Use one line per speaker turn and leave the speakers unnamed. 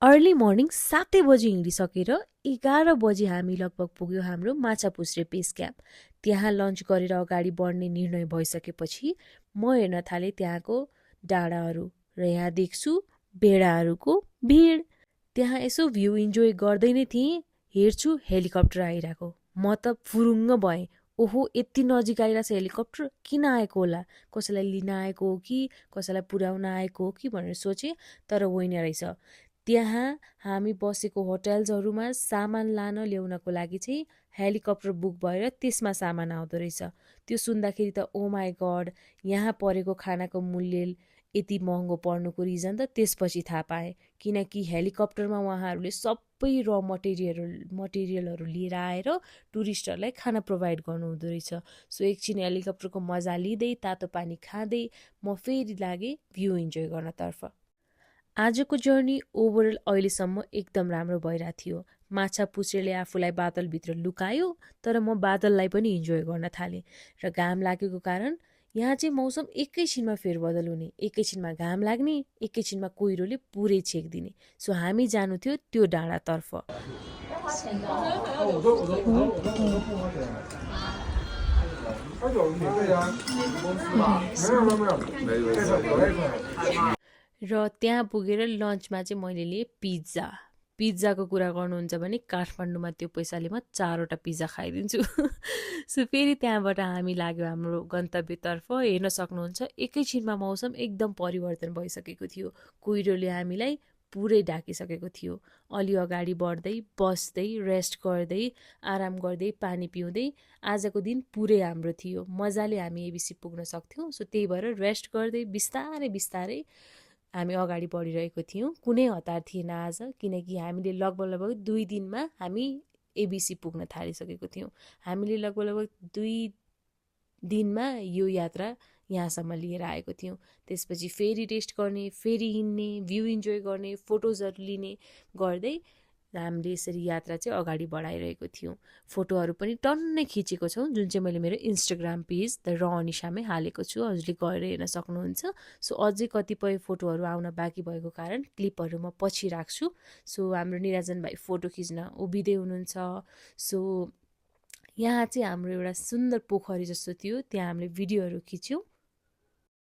Early morning 7 बजी हिँडिसकेर 11 बजी हामी लगभग पुग्यो हाम्रो माछापुच्छ्रे बेस क्याम्प। त्यहाँ लन्च गरेर अगाडि बढ्ने निर्णय भइसकेपछि म हेर्न थालेँ त्यहाँको डाँडाहरू र यहाँ देख्छु भेडाहरूको भिड। त्यहाँ यसो भ्यू इन्जोय गर्दै नै थिएँ, हेर्छु हेलिकप्टर आइरहेको। म त फुरुङ्ग भएँ। ओहो, यति नजिक आइरहेछ हेलिकप्टर, किन आएको होला? कसैलाई लिन आएको हो कि कसैलाई पुर्याउन आएको हो कि भनेर सोचेँ, तर होइन रहेछ। त्यहाँ हामी बसेको होटल्सहरूमा सामान लान ल्याउनको लागि चाहिँ हेलिकप्टर बुक भएर त्यसमा सामान आउँदो रहेछ। त्यो सुन्दाखेरि त ओ माई गड, यहाँ परेको खानाको मूल्य यति महँगो पर्नुको रिजन त त्यसपछि थाहा पाएँ। किनकि हेलिकप्टरमा उहाँहरूले सबै र मटेरियलहरू लिएर आएर टुरिस्टहरूलाई खाना प्रोभाइड गर्नुहुँदो रहेछ। सो एकछिन हेलिकप्टरको मजा लिँदै तातो पानी खाँदै म फेरि लागेँ भ्यू इन्जोय गर्नतर्फ। आजको जर्नी ओभरअल अहिलेसम्म एकदम राम्रो भइरहेको थियो। माछापुच्छ्रेले आफूलाई बादलभित्र लुकायो, तर म बादललाई पनि इन्जोय गर्न थालेँ। र घाम लागेको कारण यहाँ चाहिँ मौसम एकैछिनमा फेरबदल हुने, एकैछिनमा घाम लाग्ने, एकैछिनमा कुहिरोले पुरै छेकिदिने। सो हामी जानु थियो त्यो डाँडातर्फ। र त्यहाँ पुगेर लन्चमा चाहिँ मैले लिएँ पिज्जा। पिज्जाको कुरा गर्नुहुन्छ भने काठमाडौँमा त्यो पैसाले म 4वटा पिज्जा खाइदिन्छु। सो फेरि त्यहाँबाट हामी लाग्यो हाम्रो गन्तव्यतर्फ। हेर्न सक्नुहुन्छ एकैछिनमा मौसम एकदम परिवर्तन भइसकेको थियो। कुहिरोले हामीलाई पुरै ढाकिसकेको थियो। अलि अगाडि बढ्दै बस्दै रेस्ट गर्दै आराम गर्दै पानी पिउँदै आजको दिन पुरै हाम्रो थियो। मजाले हामी एबिसी पुग्न सक्थ्यौँ। सो त्यही भएर रेस्ट गर्दै बिस्तारै बिस्तारै हामी अगाडि बढिरहेको थियौँ। कुनै हतार थिएन आज, किनकि हामीले लगभग 2 दिनमा हामी एबिसी पुग्न थालिसकेको थियौँ। हामीले लगभग 2 दिनमा यो यात्रा यहाँसम्म लिएर आएको थियौँ। त्यसपछि फेरि रेस्ट गर्ने, फेरि हिँड्ने, भ्यू इन्जोय गर्ने, फोटोजहरू लिने गर्दै हामीले यसरी यात्रा चाहिँ अगाडि बढाइरहेको थियौँ। फोटोहरू पनि टन्नै खिचेको छौँ, जुन चाहिँ मैले मेरो इन्स्टाग्राम पेज द र अनिशामै हालेको छु। हजुरले गएर हेर्न सक्नुहुन्छ। सो अझै कतिपय फोटोहरू आउन बाँकी भएको कारण क्लिपहरू म पछि राख्छु। सो हाम्रो निराजन भाइ फोटो खिच्न उभिँदै हुनुहुन्छ। सो यहाँ चाहिँ हाम्रो एउटा सुन्दर पोखरी जस्तो थियो, त्यहाँ हामीले भिडियोहरू खिच्यौँ।